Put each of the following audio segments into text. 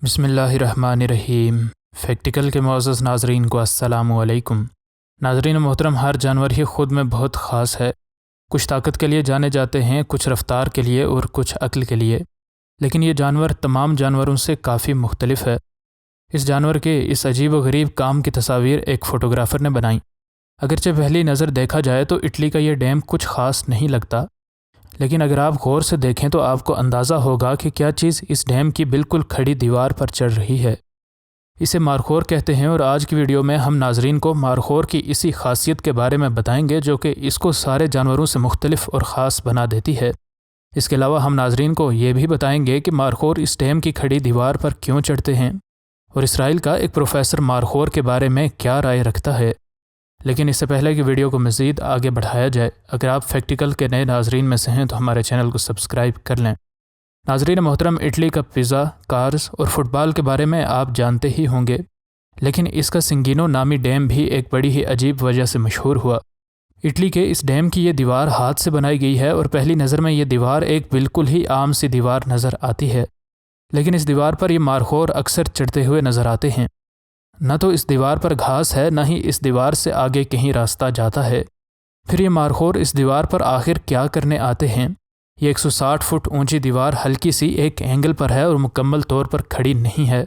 बिस्मिल्लाहिर्रहमानिर्रहीम। फैक्टिकल के मुअज़्ज़ज़ नाज़रीन को अस्सलामु अलैकुम। नाज़रीन मोहतरम, हर जानवर ही ख़ुद में बहुत ख़ास है। कुछ ताकत के लिए जाने जाते हैं, कुछ रफ्तार के लिए और कुछ अक्ल के लिए, लेकिन ये जानवर तमाम जानवरों से काफ़ी मुख्तलिफ है। इस जानवर के इस अजीब व गरीब काम की तस्वीर एक फ़ोटोग्राफ़र ने बनाई। अगरचे पहली नज़र देखा जाए तो इटली का ये डैम कुछ ख़ास नहीं लगता, लेकिन अगर आप गौर से देखें तो आपको अंदाज़ा होगा कि क्या चीज़ इस डैम की बिल्कुल खड़ी दीवार पर चढ़ रही है। इसे मारखोर कहते हैं और आज की वीडियो में हम नाजरीन को मारखोर की इसी खासियत के बारे में बताएंगे जो कि इसको सारे जानवरों से मुख्तलिफ और ख़ास बना देती है। इसके अलावा हम नाजरीन को ये भी बताएंगे कि मारखोर इस डैम की खड़ी दीवार पर क्यों चढ़ते हैं और इसराइल का एक प्रोफेसर मारखोर के बारे में क्या राय रखता है। लेकिन इससे पहले कि वीडियो को मज़ीद आगे बढ़ाया जाए, अगर आप फैक्टिकल के नए नाजरीन में से हैं तो हमारे चैनल को सब्सक्राइब कर लें। नाजरीन मोहतरम, इटली का पिज़्ज़ा, कार्स और फुटबॉल के बारे में आप जानते ही होंगे, लेकिन इसका सिंगिनो नामी डैम भी एक बड़ी ही अजीब वजह से मशहूर हुआ। इटली के इस डैम की ये दीवार हाथ से बनाई गई है और पहली नज़र में ये दीवार एक बिल्कुल ही आम सी दीवार नज़र आती है, लेकिन इस दीवार पर ये मारखोर अक्सर चढ़ते हुए नज़र आते हैं। न तो इस दीवार पर घास है, न ही इस दीवार से आगे कहीं रास्ता जाता है। फिर ये मारखोर इस दीवार पर आखिर क्या करने आते हैं। ये 160 फुट ऊंची दीवार हल्की सी एक एंगल पर है और मुकम्मल तौर पर खड़ी नहीं है,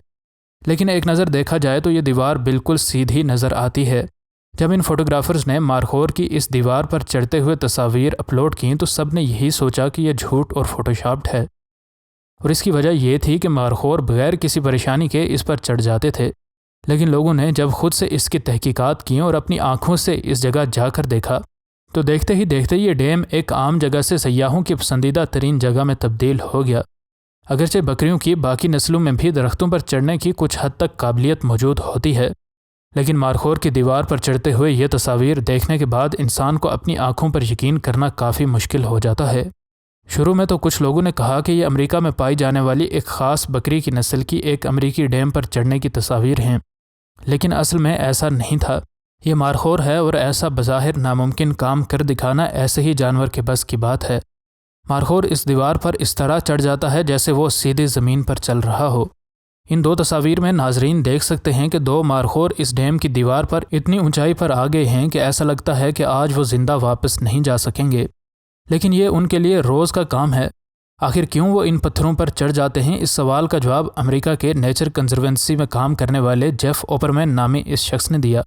लेकिन एक नज़र देखा जाए तो ये दीवार बिल्कुल सीधी नज़र आती है। जब इन फोटोग्राफर्स ने मारखोर की इस दीवार पर चढ़ते हुए तस्वीर अपलोड की तो सब ने यही सोचा कि यह झूठ और फोटोशॉप्ड है, और इसकी वजह यह थी कि मारखोर बगैर किसी परेशानी के इस पर चढ़ जाते थे। लेकिन लोगों ने जब खुद से इसकी तहकीकात की और अपनी आंखों से इस जगह जाकर देखा तो देखते ही देखते ये डैम एक आम जगह से सयाहों की पसंदीदा तरीन जगह में तब्दील हो गया। अगरचे बकरियों की बाकी नस्लों में भी दरख्तों पर चढ़ने की कुछ हद तक काबिलियत मौजूद होती है, लेकिन मारखोर की दीवार पर चढ़ते हुए ये तस्वीर देखने के बाद इंसान को अपनी आंखों पर यकीन करना काफ़ी मुश्किल हो जाता है। शुरू में तो कुछ लोगों ने कहा कि ये अमेरिका में पाई जाने वाली एक ख़ास बकरी की नस्ल की एक अमेरिकी डैम पर चढ़ने की तस्वीर हैं, लेकिन असल में ऐसा नहीं था। ये मारखोर है और ऐसा बज़ाहिर नामुमकिन काम कर दिखाना ऐसे ही जानवर के बस की बात है। मारखोर इस दीवार पर इस तरह चढ़ जाता है जैसे वो सीधे ज़मीन पर चल रहा हो। इन दो तस्वीर में नाजरीन देख सकते हैं कि दो मारखोर इस डैम की दीवार पर इतनी ऊंचाई पर आ गए हैं कि ऐसा लगता है कि आज वो ज़िंदा वापस नहीं जा सकेंगे, लेकिन ये उनके लिए रोज़ का काम है। आखिर क्यों वो इन पत्थरों पर चढ़ जाते हैं, इस सवाल का जवाब अमेरिका के नेचर कंजर्वेंसी में काम करने वाले जेफ ओपरमैन नामी इस शख्स ने दिया।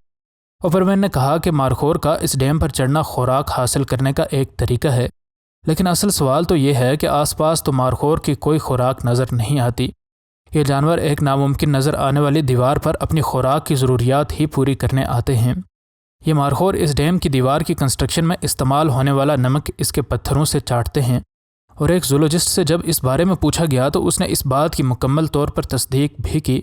ओपरमैन ने कहा कि मारखोर का इस डैम पर चढ़ना खुराक हासिल करने का एक तरीका है, लेकिन असल सवाल तो ये है कि आसपास तो मारखोर की कोई खुराक नज़र नहीं आती। ये जानवर एक नामुमकिन नज़र आने वाली दीवार पर अपनी खुराक की ज़रूरियात ही पूरी करने आते हैं। ये मारखोर इस डैम की दीवार की कंस्ट्रक्शन में इस्तेमाल होने वाला नमक इसके पत्थरों से चाटते हैं, और एक जूलॉजिस्ट से जब इस बारे में पूछा गया तो उसने इस बात की मुकम्मल तौर पर तस्दीक भी की,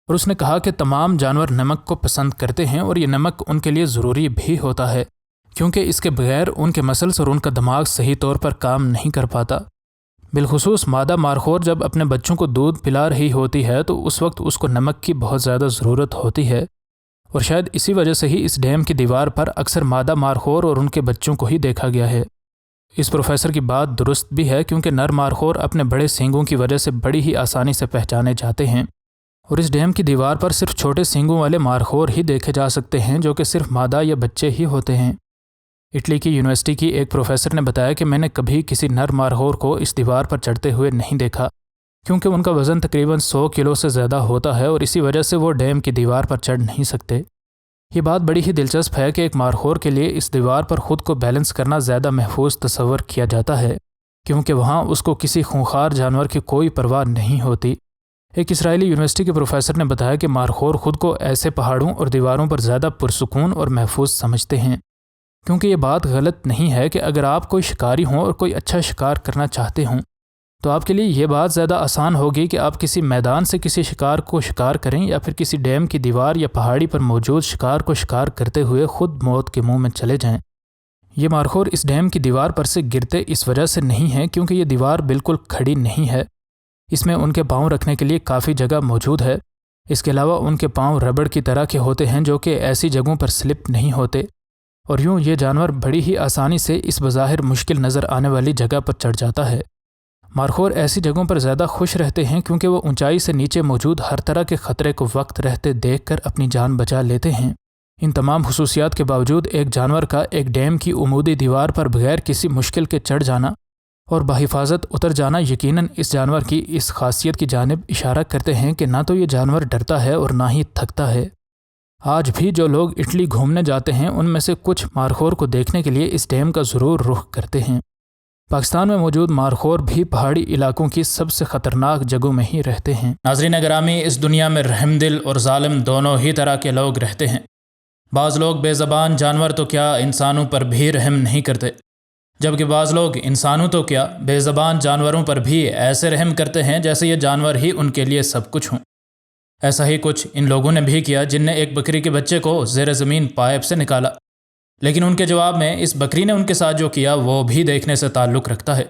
और उसने कहा कि तमाम जानवर नमक को पसंद करते हैं और ये नमक उनके लिए ज़रूरी भी होता है, क्योंकि इसके बगैर उनके मसल्स और उनका दिमाग सही तौर पर काम नहीं कर पाता। बिलखुसूस मादा मारखोर जब अपने बच्चों को दूध पिला रही होती है तो उस वक्त उसको नमक की बहुत ज़्यादा ज़रूरत होती है, और शायद इसी वजह से ही इस डैम की दीवार पर अक्सर मादा मारखोर और उनके बच्चों को ही देखा गया है। इस प्रोफेसर की बात दुरुस्त भी है, क्योंकि नर मारखोर अपने बड़े सींगों की वजह से बड़ी ही आसानी से पहचाने जाते हैं, और इस डैम की दीवार पर सिर्फ छोटे सींगों वाले मारखोर ही देखे जा सकते हैं जो कि सिर्फ मादा या बच्चे ही होते हैं। इटली की यूनिवर्सिटी की एक प्रोफेसर ने बताया कि मैंने कभी किसी नर मारखोर को इस दीवार पर चढ़ते हुए नहीं देखा, क्योंकि उनका वज़न तकरीबन 100 किलो से ज़्यादा होता है और इसी वजह से वो डैम की दीवार पर चढ़ नहीं सकते। ये बात बड़ी ही दिलचस्प है कि एक मारखोर के लिए इस दीवार पर ख़ुद को बैलेंस करना ज़्यादा महफूज तस्वर किया जाता है, क्योंकि वहाँ उसको किसी खूंखार जानवर की कोई परवाह नहीं होती। एक इजरायली यूनिवर्सिटी के प्रोफेसर ने बताया कि मारखोर ख़ुद को ऐसे पहाड़ों और दीवारों पर ज़्यादा पुरसुकून और महफूज समझते हैं, क्योंकि ये बात गलत नहीं है कि अगर आप कोई शिकारी हों और कोई अच्छा शिकार करना चाहते हों तो आपके लिए ये बात ज़्यादा आसान होगी कि आप किसी मैदान से किसी शिकार को शिकार करें या फिर किसी डैम की दीवार या पहाड़ी पर मौजूद शिकार को शिकार करते हुए खुद मौत के मुंह में चले जाएं। ये मारखोर इस डैम की दीवार पर से गिरते इस वजह से नहीं हैं क्योंकि ये दीवार बिल्कुल खड़ी नहीं है। इसमें उनके पाँव रखने के लिए काफ़ी जगह मौजूद है। इसके अलावा उनके पाँव रबड़ की तरह के होते हैं जो कि ऐसी जगहों पर स्लिप नहीं होते, और यूँ ये जानवर बड़ी ही आसानी से इस बज़ाहिर मुश्किल नज़र आने वाली जगह पर चढ़ जाता है। مارخور ایسی جگہوں پر زیادہ خوش رہتے ہیں کیونکہ وہ اونچائی سے نیچے موجود ہر طرح کے خطرے کو وقت رہتے دیکھ کر اپنی جان بچا لیتے ہیں۔ ان تمام خصوصیات کے باوجود ایک جانور کا ایک ڈیم کی عمودی دیوار پر بغیر کسی مشکل کے چڑھ جانا اور بحفاظت اتر جانا یقیناً اس جانور کی اس خاصیت کی جانب اشارہ کرتے ہیں کہ نہ تو یہ جانور ڈرتا ہے اور نہ ہی تھکتا ہے۔ آج بھی جو لوگ اٹلی گھومنے جاتے ہیں ان میں سے کچھ مارخور کو دیکھنے کے لیے اس ڈیم کا ضرور رخ کرتے ہیں۔ پاکستان میں موجود مارخور بھی پہاڑی علاقوں کی سب سے خطرناک جگہوں میں ہی رہتے ہیں۔ ناظرین گرامی، اس دنیا میں رحم دل اور ظالم دونوں ہی طرح کے لوگ رہتے ہیں۔ بعض لوگ بے زبان جانور تو کیا انسانوں پر بھی رحم نہیں کرتے، جبکہ بعض لوگ انسانوں تو کیا بے زبان جانوروں پر بھی ایسے رحم کرتے ہیں جیسے یہ جانور ہی ان کے لیے سب کچھ ہوں۔ ایسا ہی کچھ ان لوگوں نے بھی کیا جن نے ایک بکری کے بچے کو زیر زمین پائپ سے نکالا، لیکن ان کے جواب میں اس بکری نے ان کے ساتھ جو کیا وہ بھی دیکھنے سے تعلق رکھتا ہے،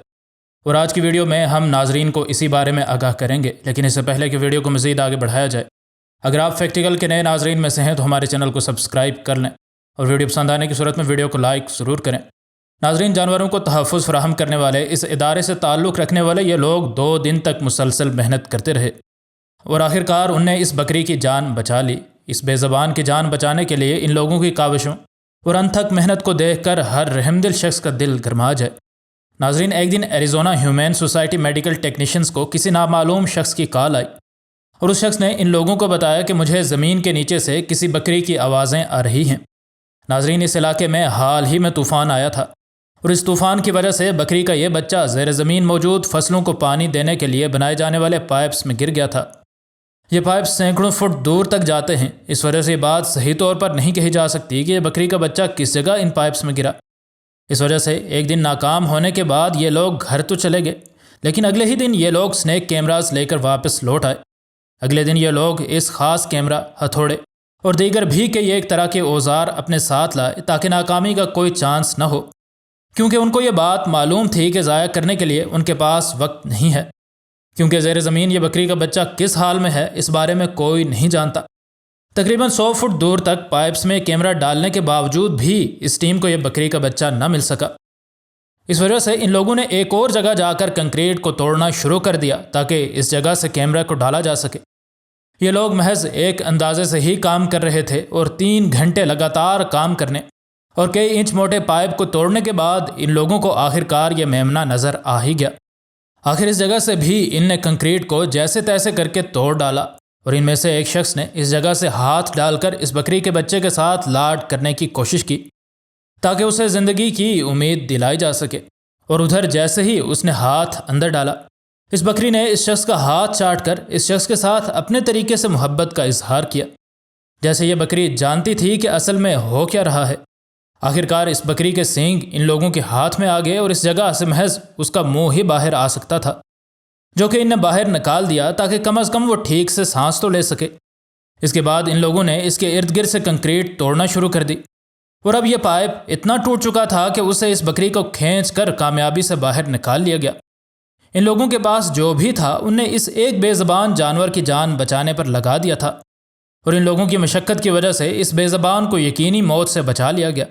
اور آج کی ویڈیو میں ہم ناظرین کو اسی بارے میں آگاہ کریں گے۔ لیکن اس سے پہلے کہ ویڈیو کو مزید آگے بڑھایا جائے، اگر آپ فیکٹیکل کے نئے ناظرین میں سے ہیں تو ہمارے چینل کو سبسکرائب کر لیں اور ویڈیو پسند آنے کی صورت میں ویڈیو کو لائک ضرور کریں۔ ناظرین، جانوروں کو تحفظ فراہم کرنے والے اس ادارے سے تعلق رکھنے والے یہ لوگ 2 دن تک مسلسل محنت کرتے رہے اور آخرکار ان نے اس بکری کی جان بچا لی۔ اس بے زبان کی جان بچانے کے لیے ان لوگوں کی کاوشوں اور انتھک محنت کو دیکھ کر ہر رحم دل شخص کا دل گرما جائے۔ ناظرین، ایک دن Arizona Humane Society medical technicians کو کسی نامعلوم شخص کی کال آئی اور اس شخص نے ان لوگوں کو بتایا کہ مجھے زمین کے نیچے سے کسی بکری کی آوازیں آ رہی ہیں۔ ناظرین، اس علاقے میں حال ہی میں طوفان آیا تھا اور اس طوفان کی وجہ سے بکری کا یہ بچہ زیر زمین موجود فصلوں کو پانی دینے کے لیے بنائے جانے والے پائپس میں گر گیا تھا۔ یہ پائپ سینکڑوں فٹ دور تک جاتے ہیں، اس وجہ سے یہ بات صحیح طور پر نہیں کہی جا سکتی کہ یہ بکری کا بچہ کس جگہ ان پائپس میں گرا۔ اس وجہ سے ایک دن ناکام ہونے کے بعد یہ لوگ گھر تو چلے گئے، لیکن اگلے ہی دن یہ لوگ سنیک کیمراز لے کر واپس لوٹ آئے۔ اگلے دن یہ لوگ اس خاص کیمرہ، ہتھوڑے اور دیگر بھی کے یہ ایک طرح کے اوزار اپنے ساتھ لائے تاکہ ناکامی کا کوئی چانس نہ ہو، کیونکہ ان کو یہ بات معلوم تھی کہ ضائع کرنے کے لیے ان کے پاس وقت نہیں ہے، کیونکہ زیر زمین یہ بکری کا بچہ کس حال میں ہے اس بارے میں کوئی نہیں جانتا۔ تقریباً 100 فٹ دور تک پائپس میں کیمرہ ڈالنے کے باوجود بھی اس ٹیم کو یہ بکری کا بچہ نہ مل سکا۔ اس وجہ سے ان لوگوں نے ایک اور جگہ جا کر کنکریٹ کو توڑنا شروع کر دیا تاکہ اس جگہ سے کیمرہ کو ڈالا جا سکے۔ یہ لوگ محض ایک اندازے سے ہی کام کر رہے تھے اور 3 گھنٹے لگاتار کام کرنے اور کئی انچ موٹے پائپ کو توڑنے کے بعد ان لوگوں کو آخرکار یہ میمنہ نظر آ ہی گیا۔ آخر اس جگہ سے بھی ان نے کنکریٹ کو جیسے تیسے کر کے توڑ ڈالا اور ان میں سے ایک شخص نے اس جگہ سے ہاتھ ڈال کر اس بکری کے بچے کے ساتھ لاڈ کرنے کی کوشش کی تاکہ اسے زندگی کی امید دلائی جا سکے، اور ادھر جیسے ہی اس نے ہاتھ اندر ڈالا، اس بکری نے اس شخص کا ہاتھ چاٹ کر اس شخص کے ساتھ اپنے طریقے سے محبت کا اظہار کیا، جیسے یہ بکری جانتی تھی کہ اصل میں ہو کیا رہا ہے۔ آخرکار اس بکری کے سینگ ان لوگوں کے ہاتھ میں آ گئے اور اس جگہ سے محض اس کا منہ ہی باہر آ سکتا تھا، جو کہ ان نے باہر نکال دیا تاکہ کم از کم وہ ٹھیک سے سانس تو لے سکے۔ اس کے بعد ان لوگوں نے اس کے ارد گرد سے کنکریٹ توڑنا شروع کر دی اور اب یہ پائپ اتنا ٹوٹ چکا تھا کہ اسے اس بکری کو کھینچ کر کامیابی سے باہر نکال لیا گیا۔ ان لوگوں کے پاس جو بھی تھا ان نے اس ایک بے زبان جانور کی جان بچانے پر لگا دیا تھا، اور ان لوگوں کی مشقت کی وجہ سے اس بے زبان کو یقینی موت سے بچا لیا گیا۔